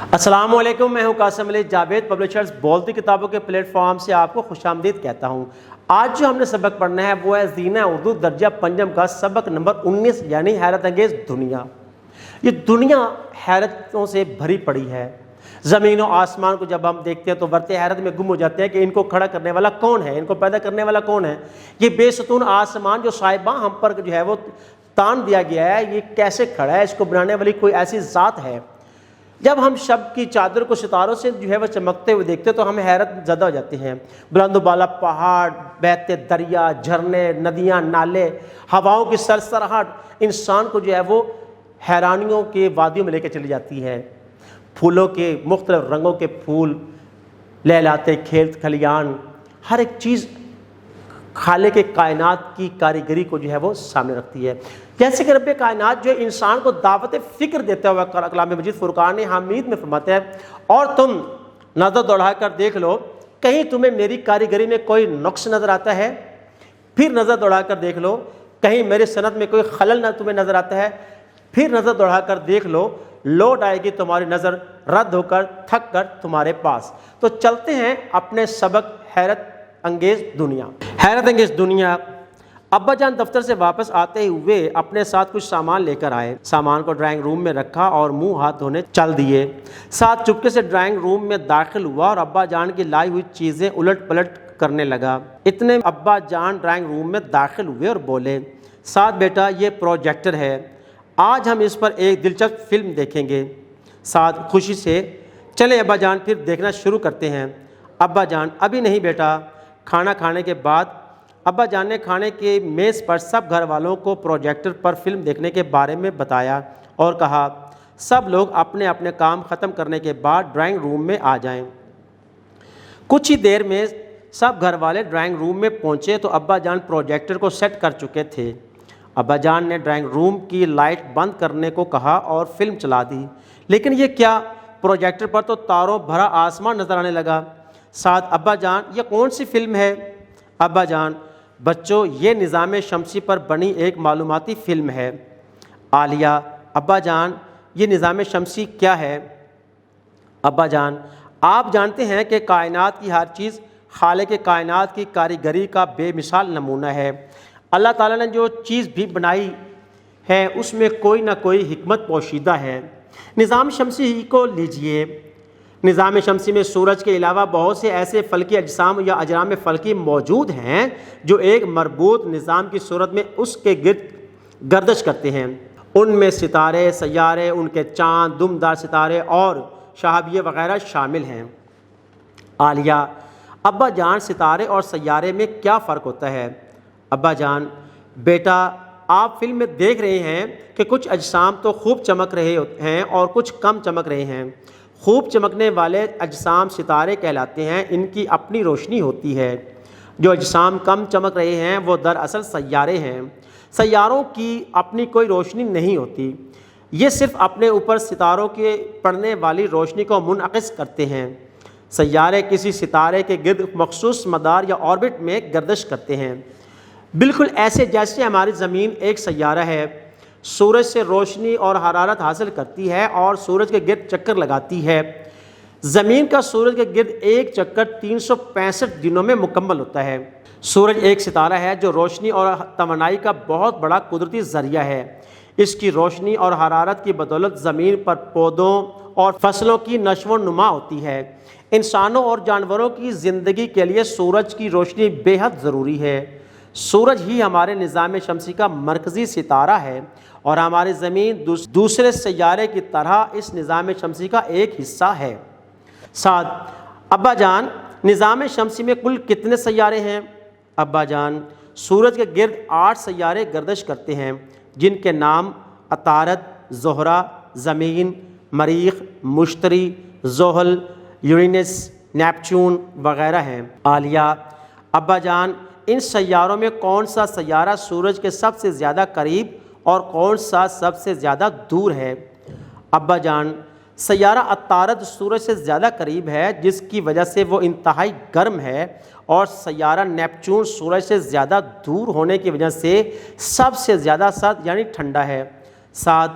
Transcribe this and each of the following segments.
अस्सलाम वालेकुम, मैं हूं कासिम अली जावेद, पब्लिशर्स बोलती किताबों के प्लेटफॉर्म से आपको खुशामदीद कहता हूं। आज जो हमने सबक पढ़ना है वो है ज़ीना उर्दू दर्जा पंजम का सबक नंबर 19 यानी हैरत अंगेज़ दुनिया। ये दुनिया हैरतों से भरी पड़ी है। ज़मीन और आसमान को जब हम देखते हैं तो वरते हैरत में गुम हो जाते हैं कि इनको खड़ा करने वाला कौन है, इनको पैदा करने वाला कौन है। ये बेसतून आसमान जो साहिबा हम पर जो है वो तान दिया गया है, ये कैसे खड़ा है, इसको बनाने वाली कोई ऐसी ज़ात है। जब हम शब की चादर को सितारों से जो है वह चमकते हुए देखते तो हमें हैरत ज़दा हो जाती हैं। बुलंद बाला पहाड़, बहते दरिया, झरने, नदियाँ, नाले, हवाओं की सरसराहट इंसान को जो है वो हैरानियों के वादियों में लेकर चली जाती है। फूलों के मुख्तलिफ रंगों के फूल, लहलाते खेत खलियान, हर एक चीज़ खाले के कायनात की कारीगरी को जो है वो सामने रखती है। जैसे कि रब्बे कायनात जो है इंसान को दावत फ़िक्र देता हुआ कलाम मजीद फुरकान हमीद में फरमाते हैं, और तुम नज़र दौड़ा कर देख लो कहीं तुम्हें मेरी कारीगरी में कोई नुक्स नज़र आता है। फिर नज़र दौड़ा कर देख लो कहीं मेरी सनत में कोई खलल न तुम्हें नज़र आता है। फिर नज़र दौड़ा कर देख लो, लौट आएगी तुम्हारी नज़र रद्द होकर थक कर तुम्हारे पास। तो चलते हैं अपने सबक हैरत अंगेज़ दुनिया। हैरत अंगेज़ दुनिया। अब्बा जान दफ्तर से वापस आते हुए अपने साथ कुछ सामान लेकर आए। सामान को ड्राइंग रूम में रखा और मुंह हाथ धोने चल दिए। साथ चुपके से ड्राइंग रूम में दाखिल हुआ और अब्बा जान की लाई हुई चीज़ें उलट पलट करने लगा। इतने अब्बा जान ड्राइंग रूम में दाखिल हुए और बोले, साथ बेटा ये प्रोजेक्टर है, आज हम इस पर एक दिलचस्प फिल्म देखेंगे। साथ खुशी से, चले अब्बा जान फिर देखना शुरू करते हैं। अब्बा जान, अभी नहीं बेटा, खाना खाने के बाद। अब्बा जान ने खाने के मेज़ पर सब घर वालों को प्रोजेक्टर पर फिल्म देखने के बारे में बताया और कहा सब लोग अपने अपने काम ख़त्म करने के बाद ड्राइंग रूम में आ जाएं। कुछ ही देर में सब घर वाले ड्राइंग रूम में पहुंचे तो अब्बा जान प्रोजेक्टर को सेट कर चुके थे। अब्बा जान ने ड्राइंग रूम की लाइट बंद करने को कहा और फिल्म चला दी। लेकिन ये क्या, प्रोजेक्टर पर तो तारों भरा आसमान नज़र आने लगा। साथ, अब्बा जान ये कौन सी फिल्म है? अब्बा जान, बच्चों ये निज़ाम शमसी पर बनी एक मालूमाती फ़िल्म है। आलिया, अब्बा जान ये निज़ाम शमसी क्या है? अब्बा जान, आप जानते हैं कि कायनात की हर चीज़ खालिक के कायनात की कारीगरी का बेमिसाल नमूना है। अल्लाह ताला ने जो चीज़ भी बनाई है उसमें कोई ना कोई हिकमत पोशीदा है। निज़ाम शमसी ही को लीजिए। निज़ाम शमसी में सूरज के अलावा बहुत से ऐसे फ़ल्की अजसाम या अजराम फ़ल्की मौजूद हैं जो एक मरबूत निज़ाम की सूरत में उसके गिर्द गर्दिश करते हैं। उनमें सितारे, सैयारे, उनके चाँद, दुमदार सितारे और शहाबिये वग़ैरह शामिल हैं। आलिया, अब्बा जान सितारे और सैयारे में क्या फ़र्क होता है? अब्बा जान, बेटा आप फिल्म में देख रहे हैं कि कुछ अजसाम तो खूब चमक रहे हैं और कुछ कम चमक रहे हैं। खूब चमकने वाले अजसाम सितारे कहलाते हैं, इनकी अपनी रोशनी होती है। जो अजसाम कम चमक रहे हैं वो दरअसल सैयारे हैं। सैयारों की अपनी कोई रोशनी नहीं होती, ये सिर्फ़ अपने ऊपर सितारों के पड़ने वाली रोशनी को मुनअक्स करते हैं। सैयारे किसी सितारे के गिर्द मखसूस मदार या ऑर्बिट में गर्दिश करते हैं, बिल्कुल ऐसे जैसे हमारी ज़मीन एक सैयारा है। सूरज से रोशनी और हरारत हासिल करती है और सूरज के गिर्द चक्कर लगाती है। ज़मीन का सूरज के गिर्द एक चक्कर 365 दिनों में मुकम्मल होता है। सूरज एक सितारा है जो रोशनी और तवानाई का बहुत बड़ा कुदरती ज़रिया है। इसकी रोशनी और हरारत की बदौलत ज़मीन पर पौधों और फसलों की नशो नुमा होती है। इंसानों और जानवरों की ज़िंदगी के लिए सूरज की रोशनी बेहद ज़रूरी है। सूरज ही हमारे निज़ाम शमसी का मरकज़ी सितारा है और हमारी ज़मीन दूसरे सैयारे की तरह इस निज़ाम शमसी का एक हिस्सा है। साथ, अब्बा जान निज़ाम शमसी में कुल कितने सैयारे हैं? अब्बा जान, सूरज के गिर्द 8 सैयारे गर्दिश करते हैं जिनके नाम अतारद, ज़ोहरा, ज़मीन, मरीख़, मुश्तरी, ज़ोहल, यूरेनस, नेपच्यून वग़ैरह हैं। आलिया, अब्बा जान इन सैयारों में कौन सा सैयारा सूरज के सबसे ज़्यादा करीब और कौन सा सबसे ज़्यादा दूर है? अब्बा जान, सैयारा अतारद सूरज से ज़्यादा करीब है जिसकी वजह से वो इंतहाई गर्म है, और सैयारा नेपच्यून सूरज से ज़्यादा दूर होने की वजह से सबसे ज़्यादा सर्द यानी ठंडा है। साथ,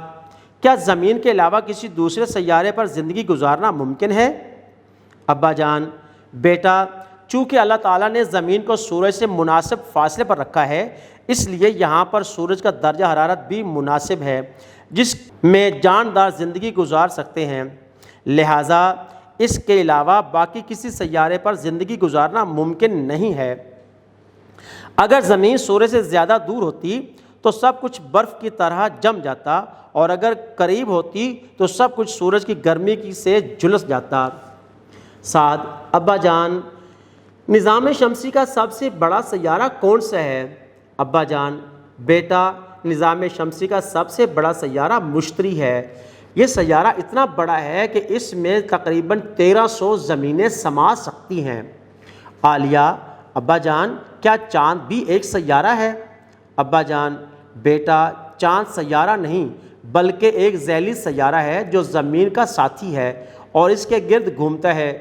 کیا زمین کے علاوہ کسی دوسرے سیارے پر زندگی گزارنا ممکن ہے؟ ابا جان: بیٹا، چونکہ اللہ تعالیٰ نے زمین کو سورج سے مناسب فاصلے پر رکھا ہے، اس لیے یہاں پر سورج کا درجہ حرارت بھی مناسب ہے جس میں جاندار زندگی گزار سکتے ہیں، لہٰذا اس کے علاوہ باقی کسی سیارے پر زندگی گزارنا ممکن نہیں ہے۔ اگر زمین سورج سے زیادہ دور ہوتی تو سب کچھ برف کی طرح جم جاتا، اور اگر قریب ہوتی تو سب کچھ سورج کی گرمی سے جھلس جاتا۔ 7. ابا جان، نظام شمسی کا سب سے بڑا سیارہ کون سا ہے؟ ابا جان: بیٹا، نظام شمسی کا سب سے بڑا سیارہ مشتری ہے۔ یہ سیارہ اتنا بڑا ہے کہ اس میں تقریباً 1300 زمینیں سما سکتی ہیں۔ عالیہ: ابا جان، کیا چاند بھی ایک سیارہ ہے؟ ابا جان: بیٹا، چاند سیارہ نہیں بلکہ ایک ذیلی سیارہ ہے جو زمین کا ساتھی ہے اور اس کے گرد گھومتا ہے۔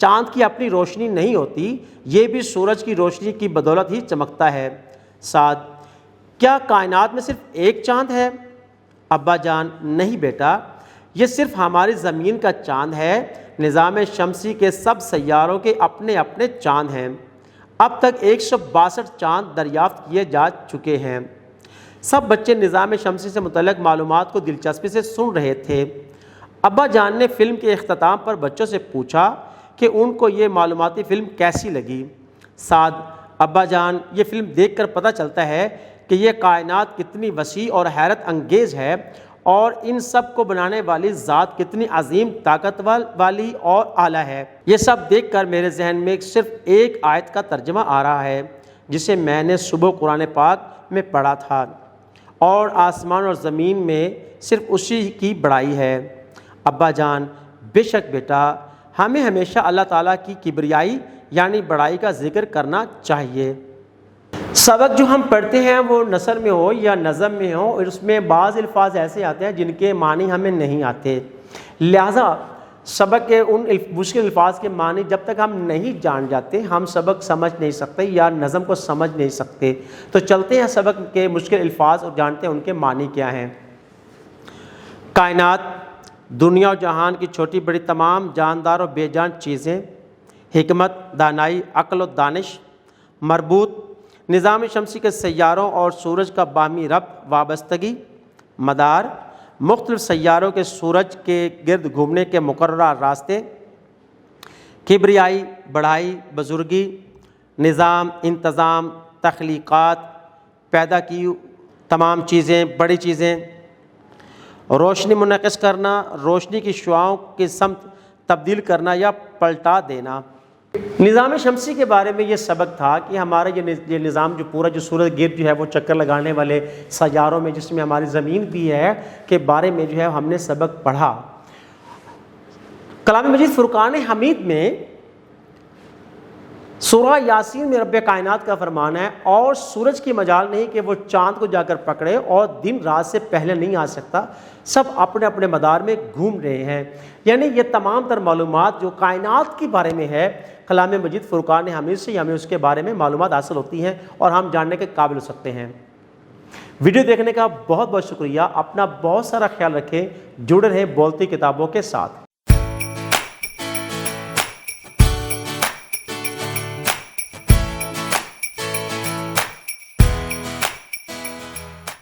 چاند کی اپنی روشنی نہیں ہوتی، یہ بھی سورج کی روشنی کی بدولت ہی چمکتا ہے۔ 7. کیا کائنات میں صرف ایک چاند ہے؟ ابا جان: نہیں بیٹا، یہ صرف ہماری زمین کا چاند ہے۔ نظام شمسی کے سب سیاروں کے اپنے اپنے چاند ہیں۔ اب تک 162 چاند دریافت کیے جا چکے ہیں۔ سب بچے نظام شمسی سے متعلق معلومات کو دلچسپی سے سن رہے تھے۔ ابا جان نے فلم کے اختتام پر بچوں سے پوچھا کہ ان کو یہ معلوماتی فلم کیسی لگی۔ 7. ابا جان، یہ فلم دیکھ کر پتہ چلتا ہے کہ یہ کائنات کتنی وسیع اور حیرت انگیز ہے، اور ان سب کو بنانے والی ذات کتنی عظیم طاقت والی اور اعلیٰ ہے۔ یہ سب دیکھ کر میرے ذہن میں صرف ایک آیت کا ترجمہ آ رہا ہے جسے میں نے صبح قرآن پاک میں پڑھا تھا، اور آسمان اور زمین میں صرف اسی کی بڑائی ہے۔ ابا جان: بے شک بیٹا، ہمیں ہمیشہ اللہ تعالیٰ کی کبریائی یعنی بڑائی کا ذکر کرنا چاہیے۔ سبق جو ہم پڑھتے ہیں وہ نثر میں ہو یا نظم میں ہو، اور اس میں بعض الفاظ ایسے آتے ہیں جن کے معنی ہمیں نہیں آتے، لہٰذا سبق کے ان مشکل الفاظ کے معنی جب تک ہم نہیں جان جاتے ہم سبق سمجھ نہیں سکتے یا نظم کو سمجھ نہیں سکتے۔ تو چلتے ہیں سبق کے مشکل الفاظ اور جانتے ہیں ان کے معنی کیا ہیں۔ کائنات، دنیا و جہان کی چھوٹی بڑی تمام جاندار اور بے جان چیزیں، حکمت، دانائی، عقل و دانش، مربوط، نظام شمسی کے سیاروں اور سورج کا باہمی ربط وابستگی، مدار، مختلف سیاروں کے سورج کے گرد گھومنے کے مقررہ راستے، کبریائی، بڑائی، بزرگی، نظام، انتظام، تخلیقات، پیدا کی تمام چیزیں، بڑی چیزیں، روشنی منعکس کرنا، روشنی کی شعاؤں کی سمت تبدیل کرنا یا پلٹا دینا۔ نظام شمسی کے بارے میں یہ سبق تھا کہ ہمارا یہ نظام جو پورا جو سورج گرد جو ہے وہ چکر لگانے والے سیاروں میں جس میں ہماری زمین بھی ہے کے بارے میں جو ہے ہم نے سبق پڑھا۔ کلام مجید فرقان حمید میں سورہ یاسین میں رب کائنات کا فرمان ہے، اور سورج کی مجال نہیں کہ وہ چاند کو جا کر پکڑے، اور دن رات سے پہلے نہیں آ سکتا، سب اپنے اپنے مدار میں گھوم رہے ہیں۔ یعنی یہ تمام تر معلومات جو کائنات کے بارے میں ہے کلام مجید فرقان حمید سے ہمیں اس کے بارے میں معلومات حاصل ہوتی ہیں اور ہم جاننے کے قابل ہو سکتے ہیں۔ ویڈیو دیکھنے کا بہت بہت شکریہ، اپنا بہت سارا خیال رکھیں، جڑے رہیں بولتی کتابوں کے ساتھ۔